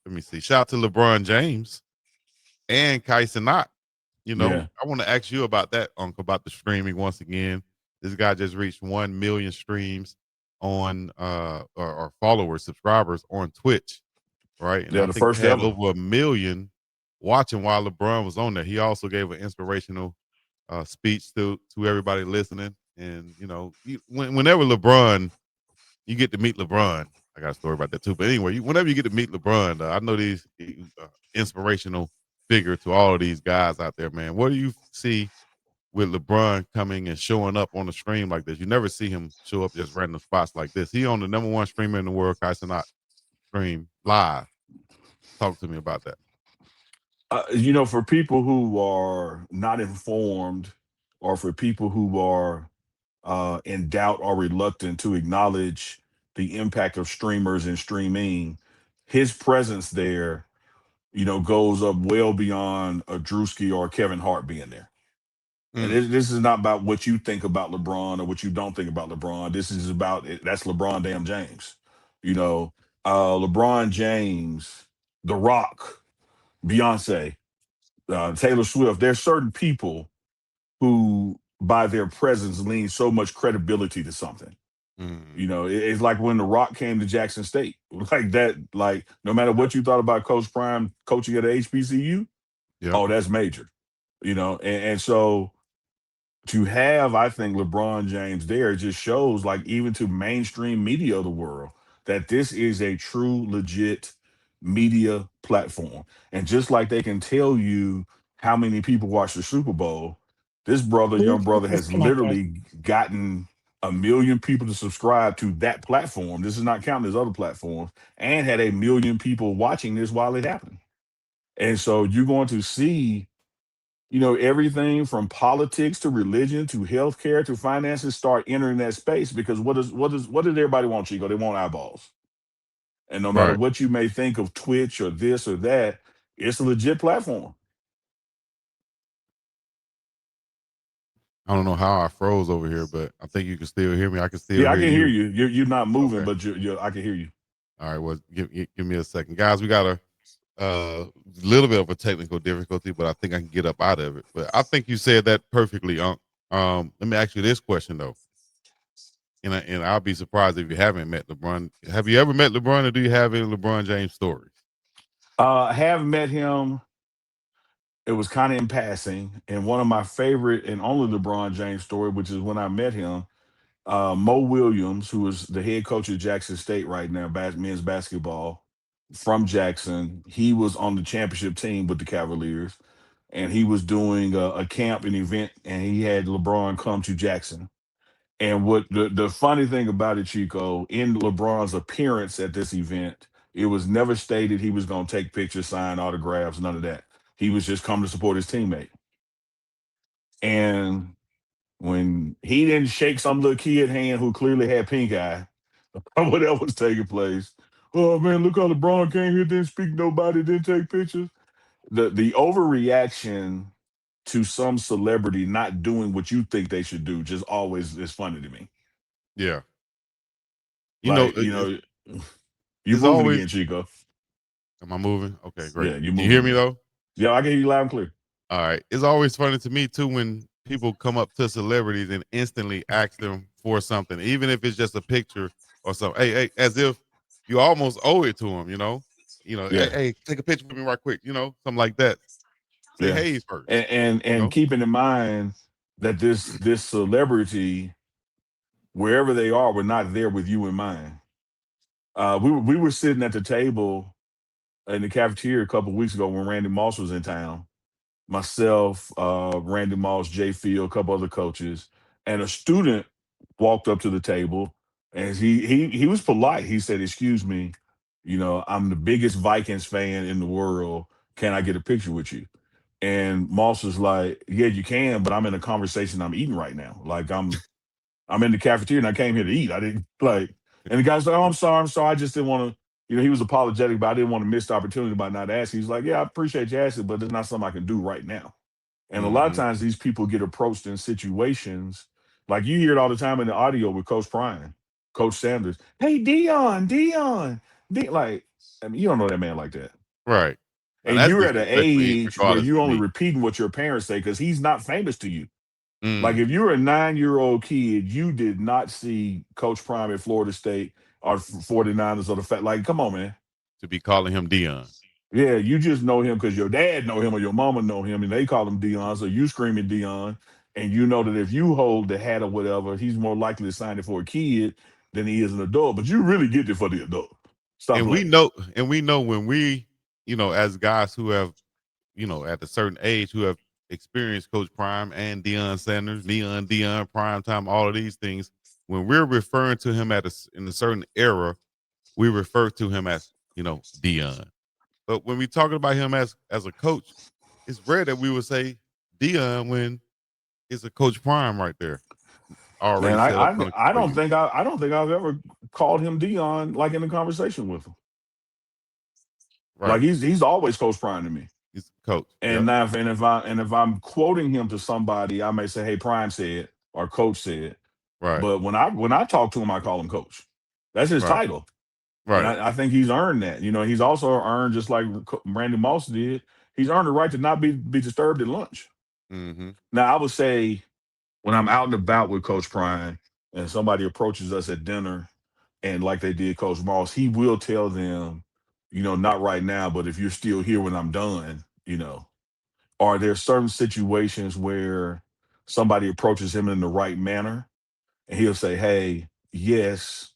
let me see. Shout out to LeBron James and CENAT. You know, Yeah. I want to ask you about that, Uncle, about the streaming once again. This guy just reached 1 million streams on or followers, subscribers on Twitch, right? And Yeah, I the think first they had ever. over 1 million watching while LeBron was on there. He also gave an inspirational speech to everybody listening. And you know, whenever LeBron, you get to meet LeBron. I got a story about that too. But anyway, whenever you get to meet LeBron, I know these inspirational figure to all of these guys out there, man. What do you see with LeBron coming and showing up on the stream like this? You never see him show up just random spots like this. He on the #1 streamer in the world, CENAT stream live. Talk to me about that. For people who are not informed, or for people who are in doubt or reluctant to acknowledge the impact of streamers and streaming, his presence there, goes up well beyond a Drewski or Kevin Hart being there. And Mm, this is not about what you think about LeBron or what you don't think about LeBron. This is about that's LeBron damn James. You know, LeBron James, The Rock, Beyonce, Taylor Swift. There's certain people who, by their presence, lean so much credibility to something. mm, It's like when The Rock came to Jackson State, like that. Like no matter what you thought about Coach Prime coaching at a HBCU, yep. oh, that's major. And so to have, I think, LeBron James there just shows, like, even to mainstream media of the world, that this is a true, legit media platform. And just like they can tell you how many people watch the Super Bowl, this brother, young Bluetooth brother, has disconnected. literally gotten 1 million people to subscribe to that platform. This is not counting his other platforms, and had 1 million people watching this while it happened. And so you're going to see, everything from politics to religion to healthcare to finances start entering that space, because what does everybody want, Chico? They want eyeballs. And no matter Right. what you may think of Twitch or this or that, it's a legit platform. I don't know how I froze over here, but I think you can still hear me. I can still Yeah, I hear can hear you. you. You're not moving, Okay. but I can hear you. All right. Well, give me a second, guys. We got a little bit of a technical difficulty, but I think I can get up out of it. But I think you said that perfectly, Unc. Let me ask you this question though, and I'll be surprised if you haven't met LeBron. Have you ever met LeBron, or do you have any LeBron James stories? I have met him. It was kind of in passing, and one of my favorite and only LeBron James story, which is when I met him. Mo Williams, who is the head coach of Jackson State right now, men's basketball from Jackson, he was on the championship team with the Cavaliers, and he was doing a camp, an event, and he had LeBron come to Jackson. And what the funny thing about it, Chico, in LeBron's appearance at this event, it was never stated he was going to take pictures, sign autographs, none of that. He was just coming to support his teammate. And when he didn't shake some little kid hand who clearly had pink eye, or whatever was taking place. Oh man, look how LeBron came here, didn't speak to nobody, didn't take pictures. The overreaction to some celebrity not doing what you think they should do just always is funny to me. Yeah. You know, Like, you it's moving always. again, Chico. Am I moving? Okay, great. Yeah, you Can you moving hear me again. though? Yeah, I can hear you loud and clear. All right. It's always funny to me too when people come up to celebrities and instantly ask them for something, even if it's just a picture or something. Hey, as if you almost owe it to them, you know? Yeah, Hey, take a picture with me right quick, something like that. Say yeah. hey first, And keeping in mind that this celebrity, wherever they are, were not there with you in mind. We were sitting at the table in the cafeteria a couple of weeks ago when Randy Moss was in town. Myself, Randy Moss, Jay Field, a couple other coaches, and a student walked up to the table, and he was polite. He said, "Excuse me, I'm the biggest Vikings fan in the world. Can I get a picture with you?" And Moss was like, "Yeah, you can, but I'm in a conversation. I'm eating right now. Like I'm in the cafeteria and I came here to eat. I didn't like." And the guy's like, "Oh, I'm sorry. I'm sorry. I just didn't want to." He was apologetic, but I didn't want to miss the opportunity by not asking. He's like, "Yeah, I appreciate you asking, but it's not something I can do right now." And a lot of hmm times these people get approached in situations like you hear it all the time in the audio with Coach Prime, Coach Sanders. Hey, Dion, like I mean, you don't know that man like that. Right. Now And that's you're at an disrespectful, age where regardless you to only me. repeating what your parents say because he's not famous to you. Like Mm, if you're a 9-year-old kid, you did not see Coach Prime at Florida State or 49ers or the fact. Like, come on, man. to be calling him Dion. Yeah, you just know him because your dad know him or your mama know him, and they call him Dion. So you screaming Dion, and you know that if you hold the hat or whatever, he's more likely to sign it for a kid than he is an adult. But you really get it for the adult. Stop And we playing. know, when we, as guys who have, at a certain age, who have experienced Coach Prime and Deion Sanders, Dion, Prime Time, all of these things. When we're referring to him in a certain era, we refer to him as, Dion. But when we talking about him as a coach, it's rare that we would say Dion when it's a Coach Prime right there already Man, set up I dunking I for don't you. think I don't think I've ever called him Dion like in a conversation with him. Like Right. he's always Coach Prime to me. He's a coach. And Yep. now if I'm quoting him to somebody, I may say, "Hey, Prime said," or "Coach said." Right. But when I talk to him, I call him Coach. That's his Right. title, and Right. I think he's earned that. He's also earned just like Randy Moss did. He's earned the right to not be disturbed at lunch. Mm-hmm. Now, I would say when I'm out and about with Coach Prime and somebody approaches us at dinner, and like they did Coach Moss, he will tell them, not right now, but if you're still here when I'm done, are there certain situations where somebody approaches him in the right manner and he'll say, "Hey, yes,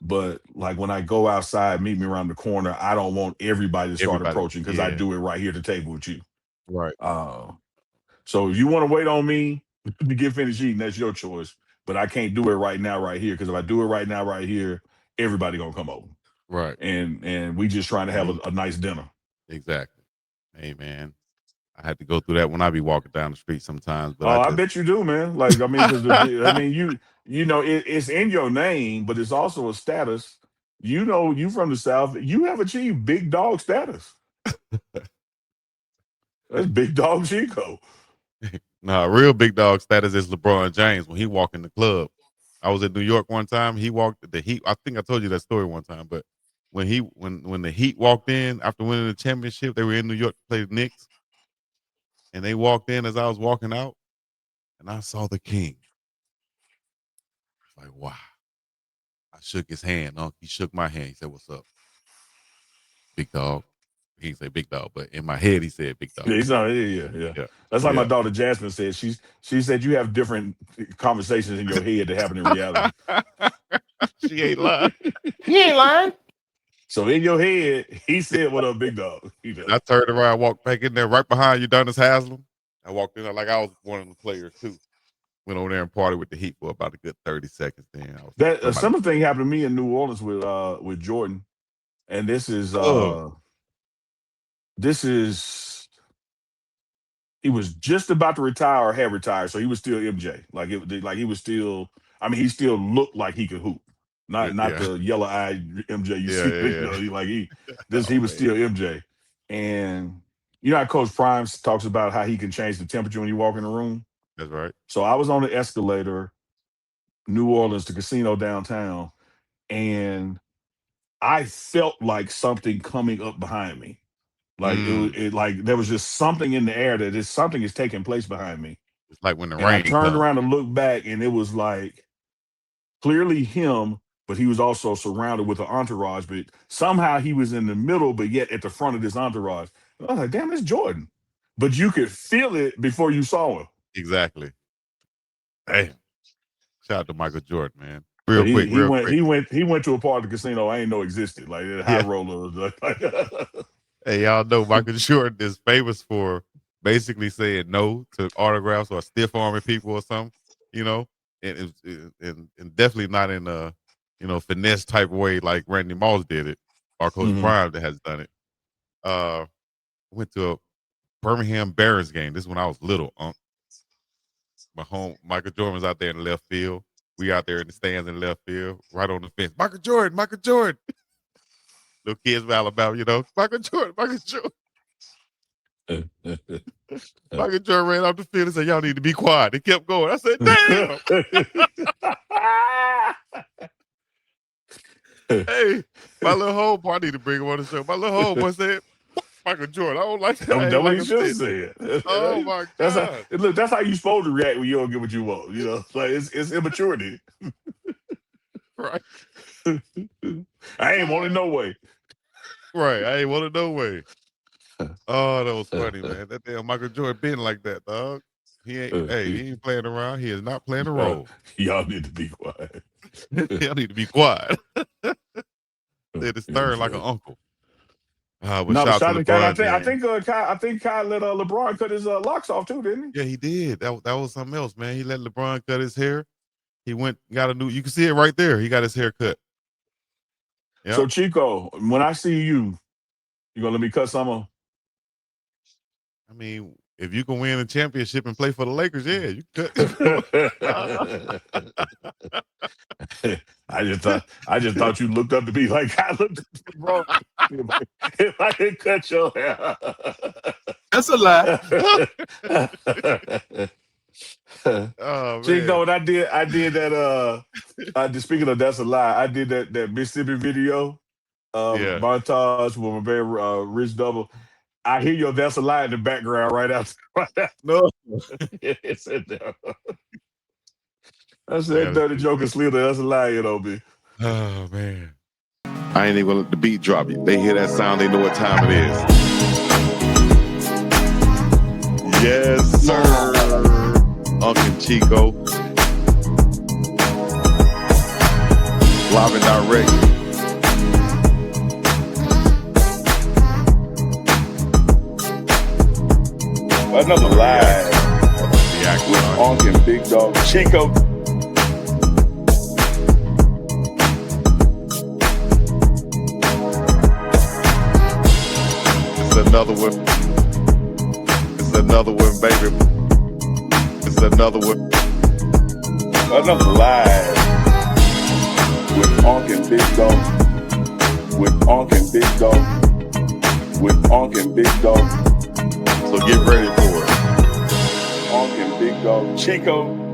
but like when I go outside, meet me around the corner. I don't want everybody to start Everybody. approaching because I Yeah. do it right here at the table with you. Right. Uh, so if you want to wait on me to get finished eating, that's your choice. But I can't do it right now, right here, because if I do it right now, right here, everybody gonna come over, Right. and we just trying to have Mhm. a nice dinner." Exactly. Hey man, I had to go through that when I be walking down the street sometimes, but Oh, I I just bet you do, man. Like, I mean, because it's in your name, but it's also a status. You from the South. You have achieved big dog status. That's big dog Chico. nah, real big dog status is LeBron James when he walked in the club. I was in New York one time. He walked the Heat. I think I told you that story one time, but when the Heat walked in after winning the championship, they were in New York to play the Knicks, and they walked in as I was walking out, and I saw the King. Like, wow. I shook his hand. He shook my hand. He said, "What's up, big dog?" He didn't say big dog, but in my head he said big Yeah, dog. he's not. Yeah. Yeah, That's like my yeah. daughter Jasmine said. She said you have different conversations in your head that happen in reality. She ain't lying. He ain't lying. So in your head, he said, "What up, big dog?" And I turned around, walked back in there right behind Udonis Haslam. I walked in there like I was one of the players too. Went over there and party with the Heat for about a good 30 seconds. Then I was That a somebody. similar thing happened to me in New Orleans with Jordan, and Oh, this is he was just about to retire or had retired, so he was still MJ. Like he was still. I mean, he still looked like he could hoop. Not yeah, the yellow eyed MJ you yeah, see. yeah, He, like yeah. he Oh was man, still MJ. And how Coach Prime talks about how he can change the temperature when you walk in the room. that's right. So I was on the escalator, New Orleans, the casino downtown, and I felt like something coming up behind me. Like Mm, like there was just something in the air that something is taking place behind me. it's like when the And I rain turned comes. around to look back, and it was like clearly him, but he was also surrounded with an entourage. But somehow he was in the middle, but yet at the front of this entourage. And I was like, damn, it's Jordan. But you could feel it before you saw him. Exactly. Damn. Shout out to Michael Jordan, man. Yeah, Real quick, he real went quick. he went to a part of the casino I ain't know existed. Like the high Yeah. roller. Hey, y'all know Michael Jordan is famous for basically saying no to autographs or stiff arming people or something, you know, and definitely not in a finesse type way like Randy Moss did it or Coach Mhm. Prime that has done it. Went to a Birmingham Barons game. This is when I was little. My home Michael Jordan was out there in the left field. We out there in the stands in the left field, right on the fence. Michael Jordan, Michael Jordan. Little kids from Alabama, Michael Jordan, Michael Jordan. Michael Jordan ran off the field and said, "Y'all need to be quiet." They kept going. I said, "Damn." Hey, my little homeboy, I need to bring him on the show. My little homeboy said, Michael Jordan. I don't like that. I ain't That's what like he I should have said. said. Oh my That's how, God. look. That's how you supposed to react when you don't get what you want. You know, like it's immaturity. Right. I ain't want it no way. Right. I ain't want it no way. Oh, that was funny, man. That damn Michael Jordan been like that, dog. He ain't playing around. He is not playing a role. Y'all need to be quiet. Y'all need to be quiet. Said it's third like an uncle. But No, but shout out shout to out to Kai. LeBron James. I think Kai let LeBron cut his locks off too, didn't Yeah, he did. That was something else, man. He let LeBron cut his hair. He got a new. You can see it right there. He got his hair cut. he? Yep. So Chico, when I see you, you gonna let me cut some of? I mean, if you can win a championship and play for the Lakers, yeah, you cut. I just thought you looked up to me like I looked up to bro. If I could cut your hair. That's a lie. Oh Chico, man. when I did that speaking of that's a lie, I did that Mississippi video Yeah. montage with my very rich double. I hear your that's a lie in the background right after. Right after. No. It's in there. I said Man, dirty joke and slither. That's a lie, you know me. oh man. I ain't even gonna let the beat drop. They hear that sound, they know what time it is. Yes, sir. UNKandchico. Live and direct. Another live with Unc and BiggDogg Chico. It's another one. It's another one, baby. It's another one. Another live with Unc and BiggDogg. With Unc and BiggDogg. With Unc and BiggDogg. So get ready for it. Unc and BiggDogg Chico.